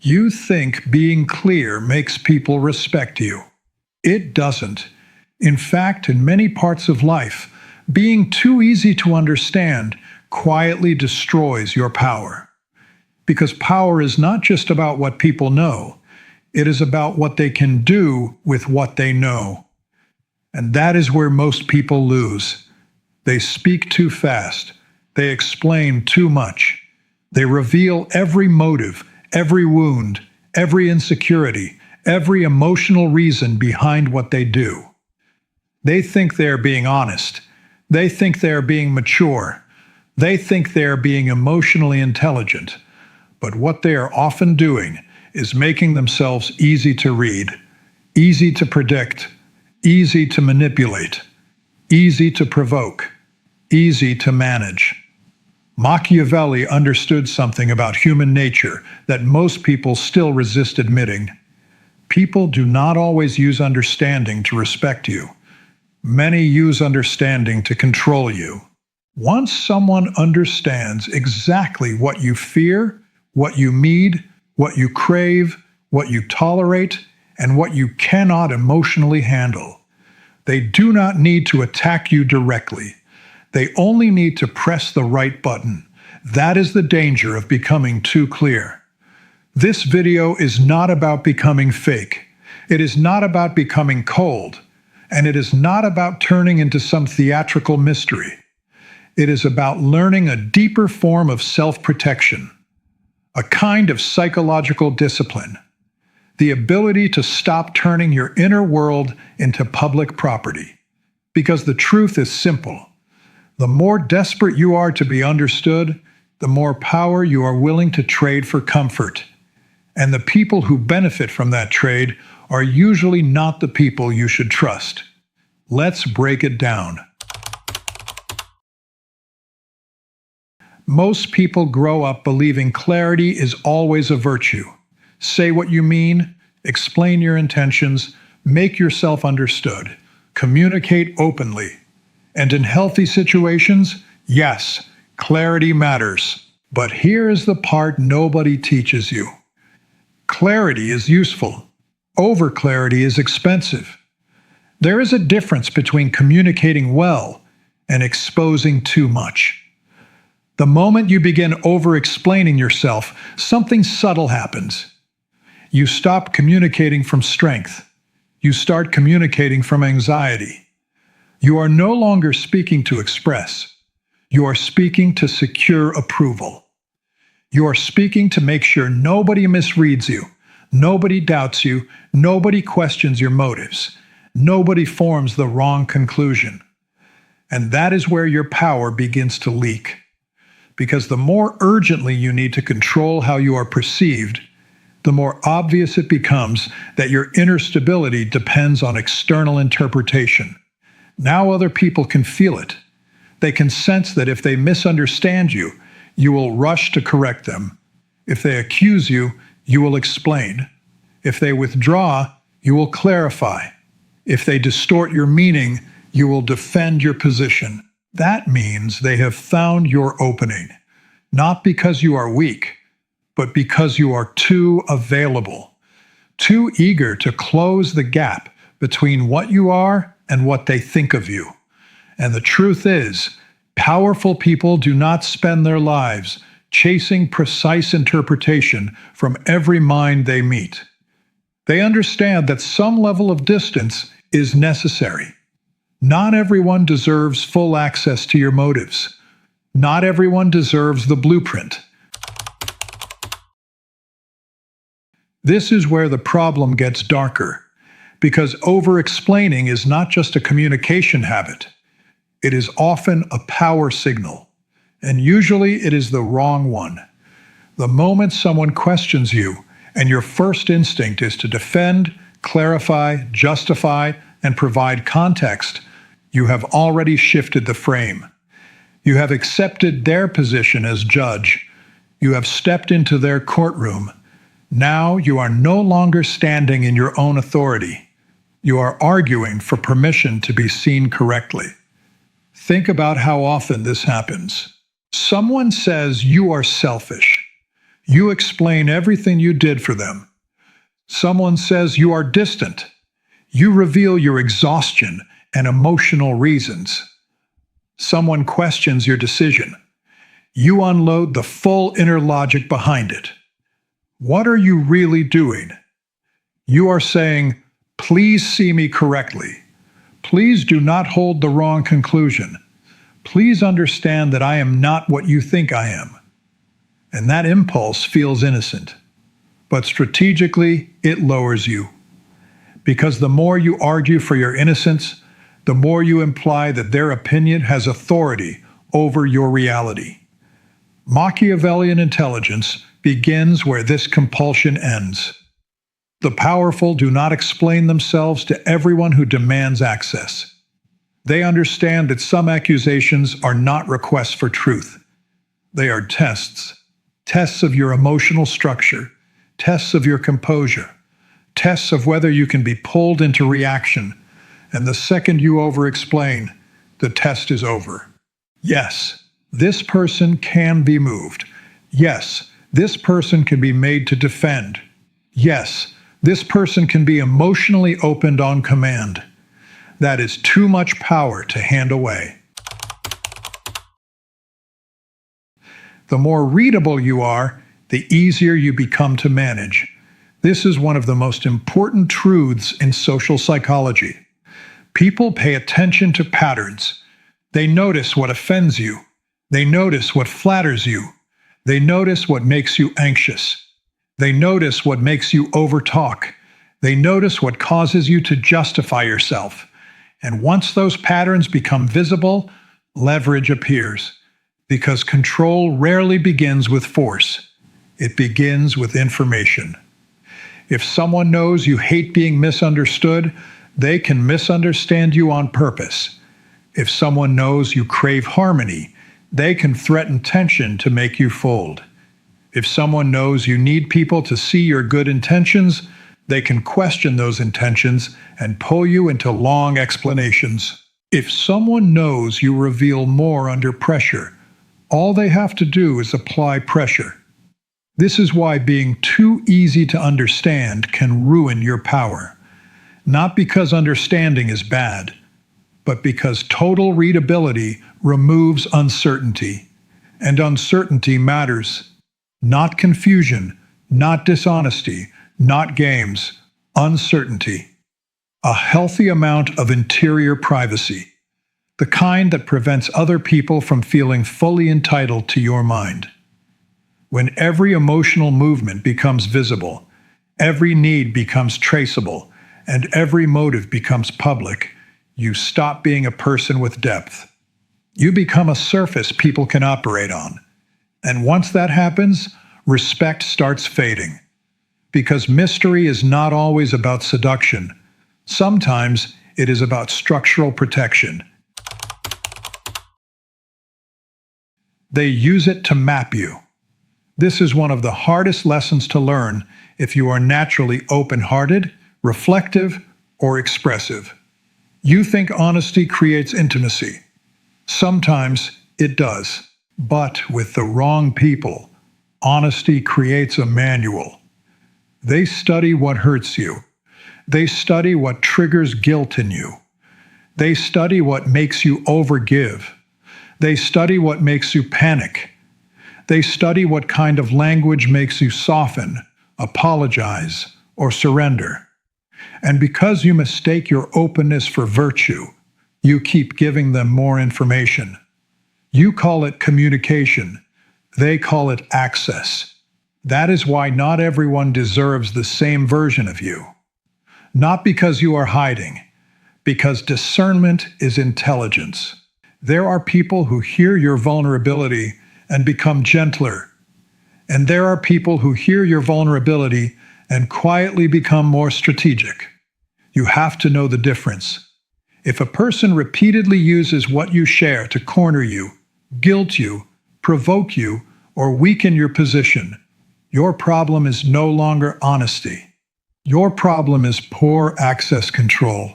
You think being clear makes people respect you. It doesn't. In fact, in many parts of life, being too easy to understand quietly destroys your power. Because power is not just about what people know, it is about what they can do with what they know. And that is where most people lose. They speak too fast. They explain too much. They reveal every motive, every wound, every insecurity, every emotional reason behind what they do. They think they are being honest. They think they are being mature. They think they are being emotionally intelligent. But what they are often doing is making themselves easy to read, easy to predict, easy to manipulate, easy to provoke, easy to manage. Machiavelli understood something about human nature that most people still resist admitting. People do not always use understanding to respect you. Many use understanding to control you. Once someone understands exactly what you fear, what you need, what you crave, what you tolerate, and what you cannot emotionally handle, they do not need to attack you directly. They only need to press the right button. That is the danger of becoming too clear. This video is not about becoming fake. It is not about becoming cold. And it is not about turning into some theatrical mystery. It is about learning a deeper form of self-protection, a kind of psychological discipline, the ability to stop turning your inner world into public property. Because the truth is simple. The more desperate you are to be understood, the more power you are willing to trade for comfort. And the people who benefit from that trade are usually not the people you should trust. Let's break it down. Most people grow up believing clarity is always a virtue. Say what you mean, explain your intentions, make yourself understood, communicate openly. And in healthy situations, yes, clarity matters. But here is the part nobody teaches you. Clarity is useful. Over-clarity is expensive. There is a difference between communicating well and exposing too much. The moment you begin over-explaining yourself, something subtle happens. You stop communicating from strength. You start communicating from anxiety. You are no longer speaking to express. You are speaking to secure approval. You are speaking to make sure nobody misreads you, nobody doubts you, nobody questions your motives, nobody forms the wrong conclusion. And that is where your power begins to leak. Because the more urgently you need to control how you are perceived, the more obvious it becomes that your inner stability depends on external interpretation. Now other people can feel it. They can sense that if they misunderstand you, you will rush to correct them. If they accuse you, you will explain. If they withdraw, you will clarify. If they distort your meaning, you will defend your position. That means they have found your opening, not because you are weak, but because you are too available, too eager to close the gap between what you are and what they think of you. And the truth is, powerful people do not spend their lives chasing precise interpretation from every mind they meet. They understand that some level of distance is necessary. Not everyone deserves full access to your motives. Not everyone deserves the blueprint. This is where the problem gets darker, because over-explaining is not just a communication habit. It is often a power signal, and usually it is the wrong one. The moment someone questions you, and your first instinct is to defend, clarify, justify, and provide context, you have already shifted the frame. You have accepted their position as judge. You have stepped into their courtroom. Now you are no longer standing in your own authority. You are arguing for permission to be seen correctly. Think about how often this happens. Someone says you are selfish. You explain everything you did for them. Someone says you are distant. You reveal your exhaustion and emotional reasons. Someone questions your decision. You unload the full inner logic behind it. What are you really doing? You are saying, please see me correctly. Please do not hold the wrong conclusion. Please understand that I am not what you think I am. And that impulse feels innocent. But strategically, it lowers you. Because the more you argue for your innocence, the more you imply that their opinion has authority over your reality. Machiavellian intelligence begins where this compulsion ends. The powerful do not explain themselves to everyone who demands access. They understand that some accusations are not requests for truth. They are tests. Tests of your emotional structure, tests of your composure, tests of whether you can be pulled into reaction. And the second you over-explain, the test is over. Yes, this person can be moved. Yes, this person can be made to defend. Yes, this person can be emotionally opened on command. That is too much power to hand away. The more readable you are, the easier you become to manage. This is one of the most important truths in social psychology. People pay attention to patterns. They notice what offends you. They notice what flatters you. They notice what makes you anxious. They notice what makes you overtalk. They notice what causes you to justify yourself. And once those patterns become visible, leverage appears. Because control rarely begins with force. It begins with information. If someone knows you hate being misunderstood, they can misunderstand you on purpose. If someone knows you crave harmony, they can threaten tension to make you fold. If someone knows you need people to see your good intentions, they can question those intentions and pull you into long explanations. If someone knows you reveal more under pressure, all they have to do is apply pressure. This is why being too easy to understand can ruin your power. Not because understanding is bad, but because total readability removes uncertainty. And uncertainty matters. Not confusion, not dishonesty, not games, uncertainty. A healthy amount of interior privacy. The kind that prevents other people from feeling fully entitled to your mind. When every emotional movement becomes visible, every need becomes traceable, and every motive becomes public, you stop being a person with depth. You become a surface people can operate on. And once that happens, respect starts fading. Because mystery is not always about seduction. Sometimes it is about structural protection. They use it to map you. This is one of the hardest lessons to learn if you are naturally open-hearted, reflective, or expressive. You think honesty creates intimacy. Sometimes it does. But with the wrong people, honesty creates a manual. They study what hurts you. They study what triggers guilt in you. They study what makes you overgive. They study what makes you panic. They study what kind of language makes you soften, apologize, or surrender. And because you mistake your openness for virtue, you keep giving them more information. You call it communication. They call it access. That is why not everyone deserves the same version of you. Not because you are hiding, because discernment is intelligence. There are people who hear your vulnerability and become gentler. And there are people who hear your vulnerability and quietly become more strategic. You have to know the difference. If a person repeatedly uses what you share to corner you, guilt you, provoke you, or weaken your position, your problem is no longer honesty. Your problem is poor access control.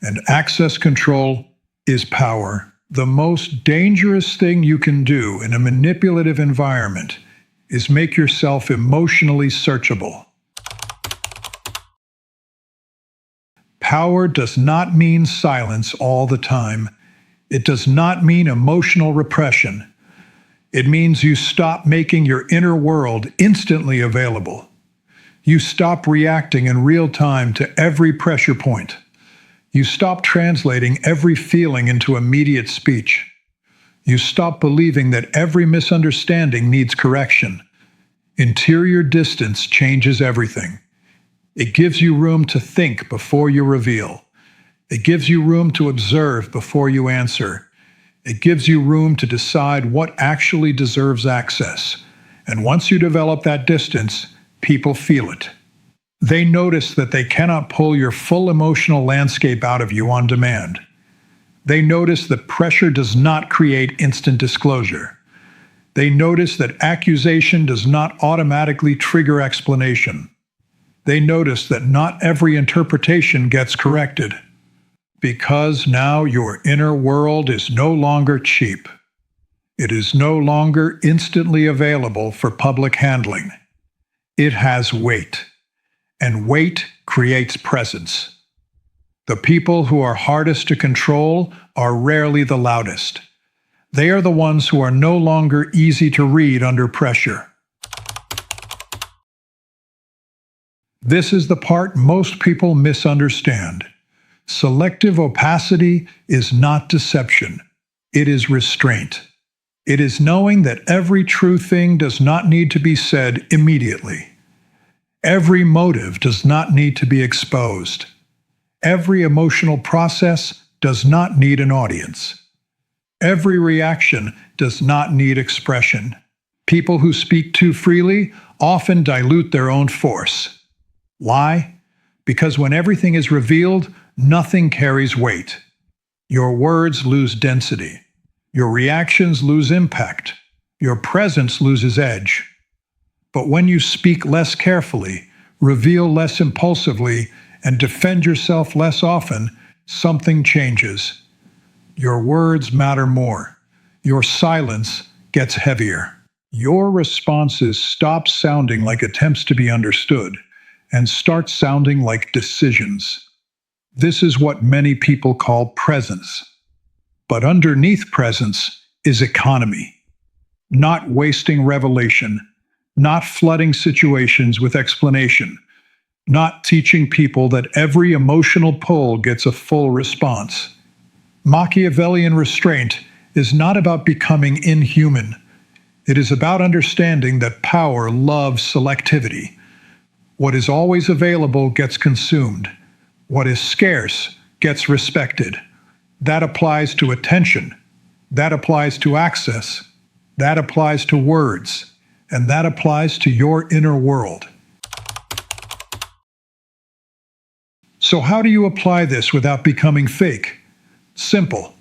And access control is power. The most dangerous thing you can do in a manipulative environment is make yourself emotionally searchable. Power does not mean silence all the time. It does not mean emotional repression. It means you stop making your inner world instantly available. You stop reacting in real time to every pressure point. You stop translating every feeling into immediate speech. You stop believing that every misunderstanding needs correction. Interior distance changes everything. It gives you room to think before you reveal. It gives you room to observe before you answer. It gives you room to decide what actually deserves access. And once you develop that distance, people feel it. They notice that they cannot pull your full emotional landscape out of you on demand. They notice that pressure does not create instant disclosure. They notice that accusation does not automatically trigger explanation. They notice that not every interpretation gets corrected. Because now your inner world is no longer cheap. It is no longer instantly available for public handling. It has weight, and weight creates presence. The people who are hardest to control are rarely the loudest. They are the ones who are no longer easy to read under pressure. This is the part most people misunderstand. Selective opacity is not deception. It is restraint. It is knowing that every true thing does not need to be said immediately. Every motive does not need to be exposed. Every emotional process does not need an audience. Every reaction does not need expression. People who speak too freely often dilute their own force. Why? Because when everything is revealed, nothing carries weight. Your words lose density. Your reactions lose impact. Your presence loses edge. But when you speak less carefully, reveal less impulsively, and defend yourself less often, something changes. Your words matter more. Your silence gets heavier. Your responses stop sounding like attempts to be understood and start sounding like decisions. This is what many people call presence. But underneath presence is economy. Not wasting revelation, not flooding situations with explanation, not teaching people that every emotional pull gets a full response. Machiavellian restraint is not about becoming inhuman. It is about understanding that power loves selectivity. What is always available gets consumed. What is scarce gets respected. That applies to attention. That applies to access. That applies to words. And that applies to your inner world. So how do you apply this without becoming fake? Simple.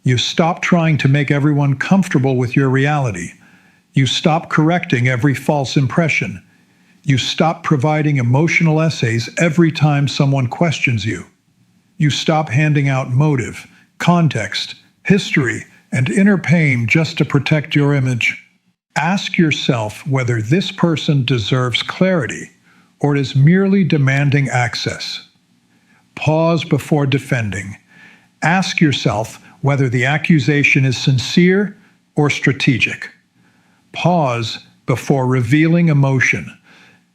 You stop trying to make everyone comfortable with your reality. You stop correcting every false impression. You stop providing emotional essays every time someone questions you. You stop handing out motive, context, history, and inner pain just to protect your image. Ask yourself whether this person deserves clarity or is merely demanding access. Pause before defending. Ask yourself whether the accusation is sincere or strategic. Pause before revealing emotion.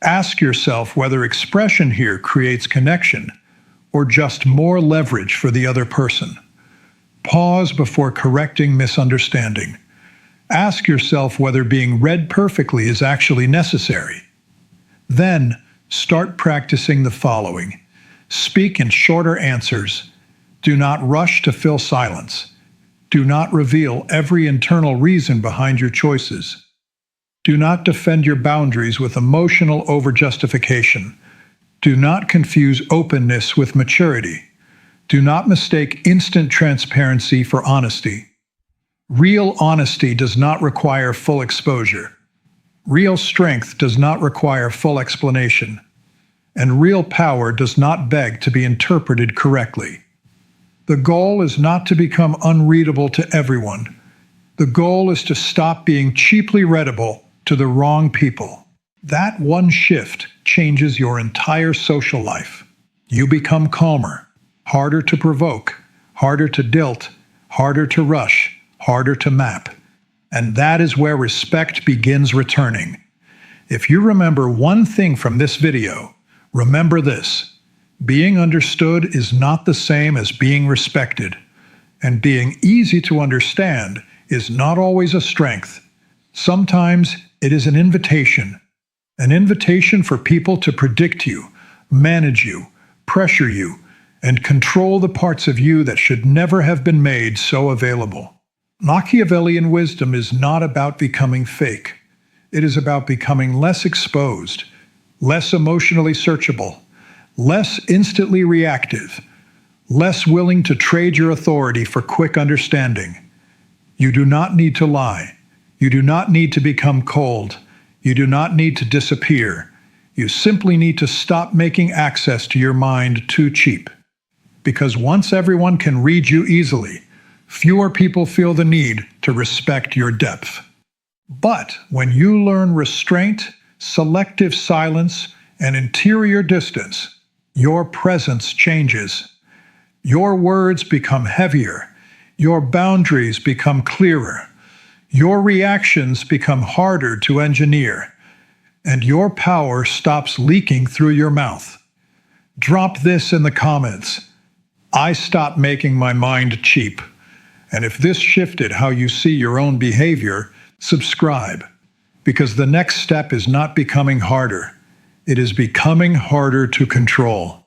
Ask yourself whether expression here creates connection or just more leverage for the other person. Pause before correcting misunderstanding. Ask yourself whether being read perfectly is actually necessary. Then, start practicing the following. Speak in shorter answers. Do not rush to fill silence. Do not reveal every internal reason behind your choices. Do not defend your boundaries with emotional overjustification. Do not confuse openness with maturity. Do not mistake instant transparency for honesty. Real honesty does not require full exposure. Real strength does not require full explanation. And real power does not beg to be interpreted correctly. The goal is not to become unreadable to everyone. The goal is to stop being cheaply readable to the wrong people. That one shift changes your entire social life. You become calmer, harder to provoke, harder to dilt, harder to rush, harder to map. And that is where respect begins returning. If you remember one thing from this video, remember this: being understood is not the same as being respected, and being easy to understand is not always a strength. Sometimes it is an invitation for people to predict you, manage you, pressure you, and control the parts of you that should never have been made so available. Machiavellian wisdom is not about becoming fake. It is about becoming less exposed, less emotionally searchable, less instantly reactive, less willing to trade your authority for quick understanding. You do not need to lie. You do not need to become cold. You do not need to disappear. You simply need to stop making access to your mind too cheap. Because once everyone can read you easily, fewer people feel the need to respect your depth. But when you learn restraint, selective silence, and interior distance, your presence changes. Your words become heavier. Your boundaries become clearer. Your reactions become harder to engineer. And your power stops leaking through your mouth. Drop this in the comments. I stopped making my mind cheap. And if this shifted how you see your own behavior, subscribe. Because the next step is not becoming harder. It is becoming harder to control.